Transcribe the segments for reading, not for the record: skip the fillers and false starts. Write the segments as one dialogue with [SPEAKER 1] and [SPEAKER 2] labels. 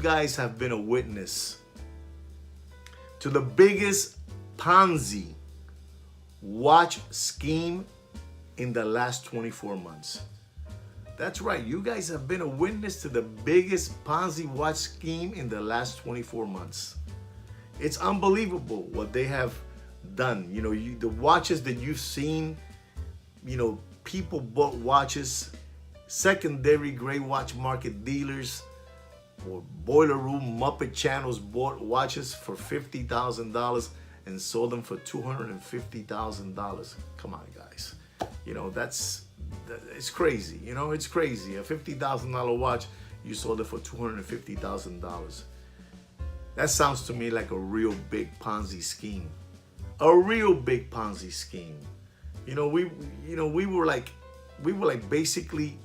[SPEAKER 1] guys have been a witness to the biggest Ponzi watch scheme in the last 24 months. That's right, you guys have been a witness to the biggest Ponzi watch scheme in the last 24 months. It's unbelievable what they have done. You know, the watches that you've seen, you know, people bought watches, secondary gray watch market dealers or boiler room Muppet channels bought watches for $50,000 and sold them for $250,000. Come on, guys. You know, it's crazy. You know, it's crazy. A $50,000 watch, you sold it for $250,000. That sounds to me like a real big Ponzi scheme. A real big Ponzi scheme. You know, we were like basically,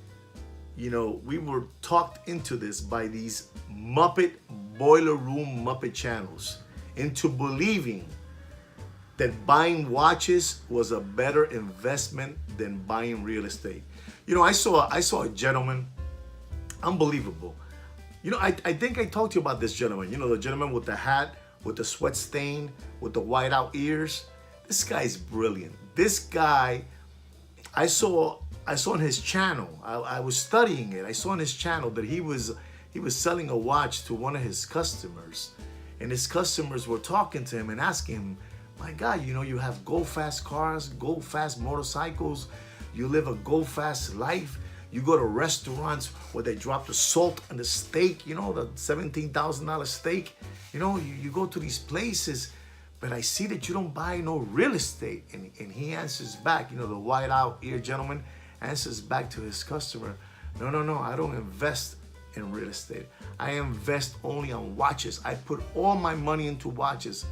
[SPEAKER 1] you know, we were talked into this by these Muppet boiler room Muppet channels into believing that buying watches was a better investment than buying real estate. You know, I saw a gentleman, unbelievable. You know, I think I talked to you about this gentleman. You know, the gentleman with the hat, with the sweat stain, with the white out ears. This guy's brilliant. This guy, I saw on his channel. I was studying it. I saw on his channel that he was selling a watch to one of his customers, and his customers were talking to him and asking him, "My God, you know, you have go fast cars, go fast motorcycles, you live a go fast life. You go to restaurants where they drop the salt on the steak, you know, the $17,000 steak. You know, you go to these places, but I see that you don't buy no real estate." And he answers back, you know, the white out ear gentleman answers back to his customer, no, I don't invest in real estate. I invest only on watches. I put all my money into watches.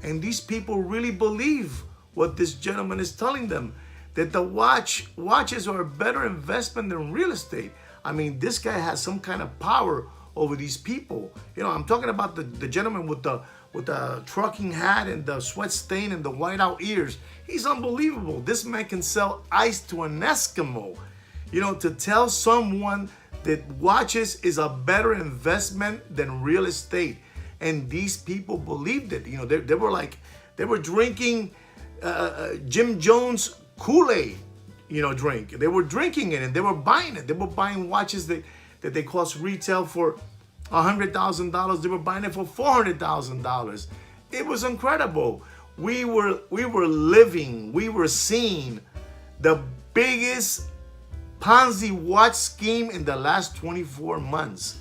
[SPEAKER 1] And these people really believe what this gentleman is telling them, that the watches are a better investment than real estate. I mean, this guy has some kind of power over these people. You know, I'm talking about the gentleman with the trucking hat and the sweat stain and the white out ears. He's unbelievable. This man can sell ice to an Eskimo. You know, to tell someone that watches is a better investment than real estate. And these people believed it. You know, they were drinking Jim Jones Kool-Aid, you know, drink. They were drinking it and they were buying it. They were buying watches that they cost retail for $100,000. They were buying it for $400,000. It was incredible. We were seeing the biggest Ponzi watch scheme in the last 24 months.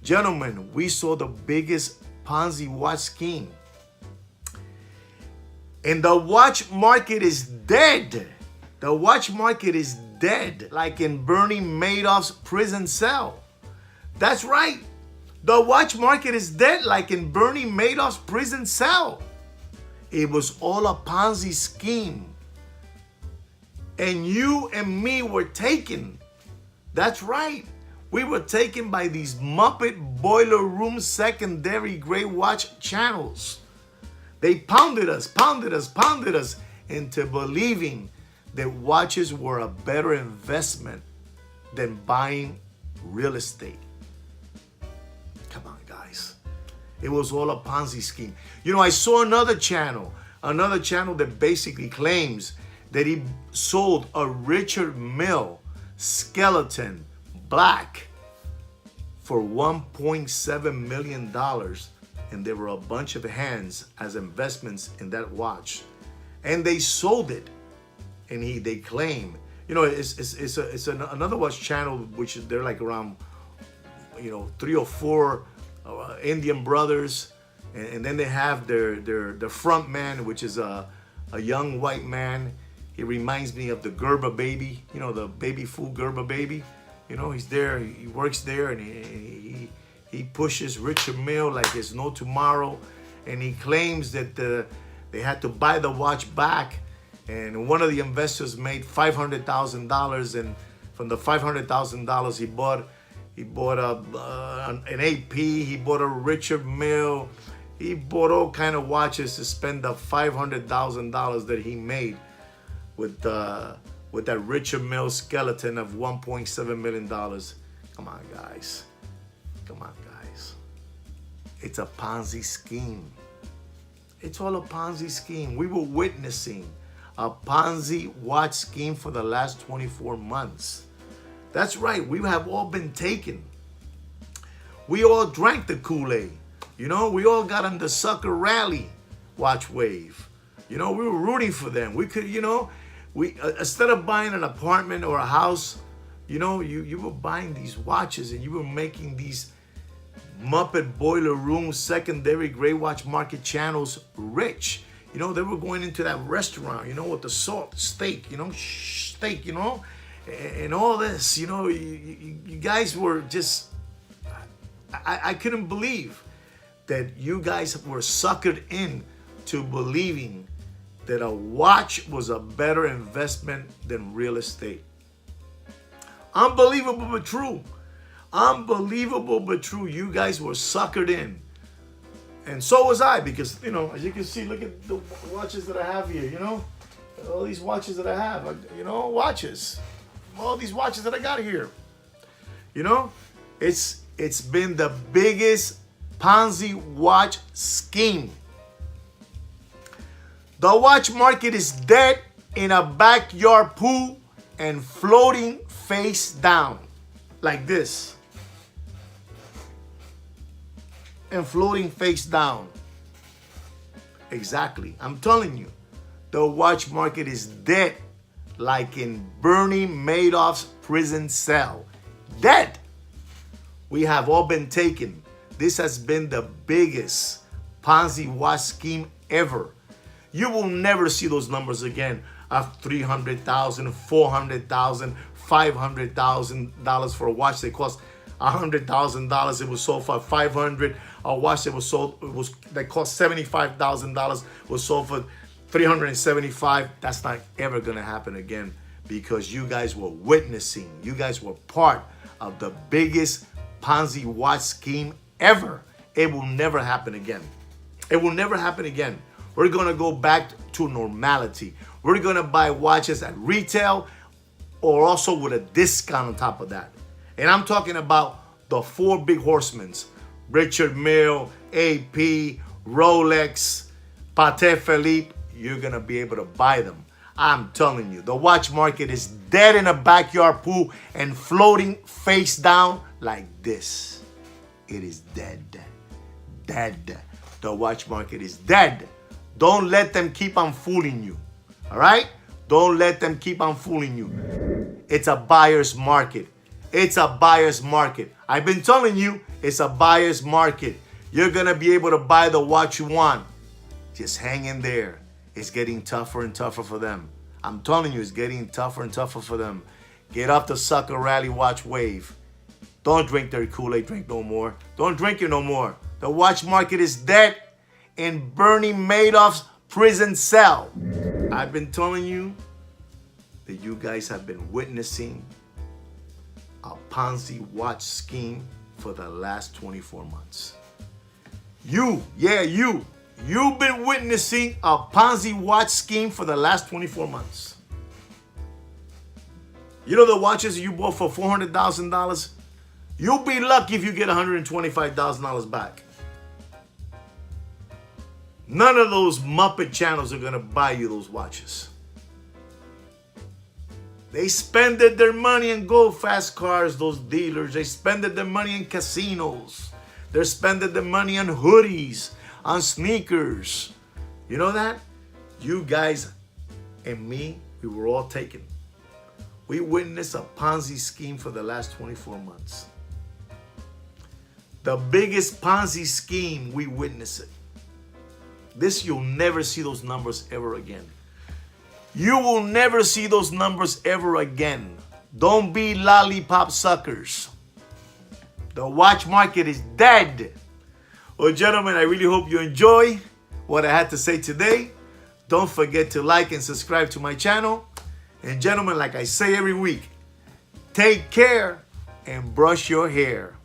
[SPEAKER 1] Gentlemen, we saw the biggest Ponzi watch scheme. And the watch market is dead. The watch market is dead, like in Bernie Madoff's prison cell. That's right. The watch market is dead, like in Bernie Madoff's prison cell. It was all a Ponzi scheme. And you and me were taken. That's right. We were taken by these Muppet boiler room secondary gray watch channels. They pounded us into believing that watches were a better investment than buying real estate. Come on, guys. It was all a Ponzi scheme. You know, I saw another channel that basically claims that he sold a Richard Mille skeleton black for $1.7 million. And there were a bunch of hands as investments in that watch, and they sold it. And they claim, you know, it's another watch channel which they're like around, you know, 3 or 4 Indian brothers, and then they have their front man, which is a young white man. He reminds me of the Gerber baby, you know, the baby food Gerber baby. You know, he's there, he works there, and he pushes Richard Mille like there's no tomorrow, and he claims that they had to buy the watch back, and one of the investors made $500,000, and from the $500,000 he bought an AP, he bought a Richard Mille, he bought all kind of watches to spend the $500,000 that he made with that Richard Mille skeleton of $1.7 million. Come on, guys. Come on, guys. It's a Ponzi scheme. It's all a Ponzi scheme. We were witnessing a Ponzi watch scheme for the last 24 months. That's right. We have all been taken. We all drank the Kool-Aid. You know, we all got on the sucker rally watch wave. You know, we were rooting for them. We could, you know, we instead of buying an apartment or a house, you know, you were buying these watches and you were making these Muppet boiler room secondary gray watch market channels rich. You know, they were going into that restaurant, you know, with the salt steak, you know, steak, you know, and all this, you know, you guys were just, I couldn't believe that you guys were suckered in to believing that a watch was a better investment than real estate. Unbelievable but true. Unbelievable but true. You guys were suckered in. And so was I, because, you know, as you can see, look at the watches that I have here, you know. All these watches that I have, you know, watches. All these watches that I got here. You know, it's been the biggest Ponzi watch scheme. The watch market is dead in a backyard pool and floating face down like this. And floating face down. Exactly. I'm telling you, the watch market is dead like in Bernie Madoff's prison cell. Dead. We have all been taken. This has been the biggest Ponzi watch scheme ever. You will never see those numbers again of $300,000, $400,000, $500,000 for a watch that cost $100,000. It was sold for $500,000. A watch that that cost $75,000 was sold for $375,000. That's not ever gonna happen again, because you guys were witnessing. You guys were part of the biggest Ponzi watch scheme ever. It will never happen again. It will never happen again. We're gonna go back to normality. We're gonna buy watches at retail or also with a discount on top of that. And I'm talking about the four big horsemen: Richard Mille, AP, Rolex, Patek Philippe. You're gonna be able to buy them. I'm telling you, the watch market is dead in a backyard pool and floating face down like this. It is dead. Dead. The watch market is dead. Don't let them keep on fooling you. All right? Don't let them keep on fooling you. It's a buyer's market. It's a buyer's market. I've been telling you, it's a buyer's market. You're going to be able to buy the watch you want. Just hang in there. It's getting tougher and tougher for them. I'm telling you, it's getting tougher and tougher for them. Get off the sucker rally watch wave. Don't drink their Kool-Aid drink no more. Don't drink it no more. The watch market is dead in Bernie Madoff's prison cell. I've been telling you that you guys have been witnessing a Ponzi watch scheme for the last 24 months. You've been witnessing a Ponzi watch scheme for the last 24 months. You know the watches you bought for $400,000? You'll be lucky if you get $125,000 back. None of those Muppet channels are going to buy you those watches. They spended their money in gold fast cars, those dealers. They spended their money in casinos. They're spending their money on hoodies, on sneakers. You know that? You guys and me, we were all taken. We witnessed a Ponzi scheme for the last 24 months. The biggest Ponzi scheme, we witnessed it. This, you'll never see those numbers ever again. You will never see those numbers ever again. Don't be lollipop suckers. The watch market is dead. Well, gentlemen, I really hope you enjoy what I had to say today. Don't forget to like and subscribe to my channel. And gentlemen, like I say every week, take care and brush your hair.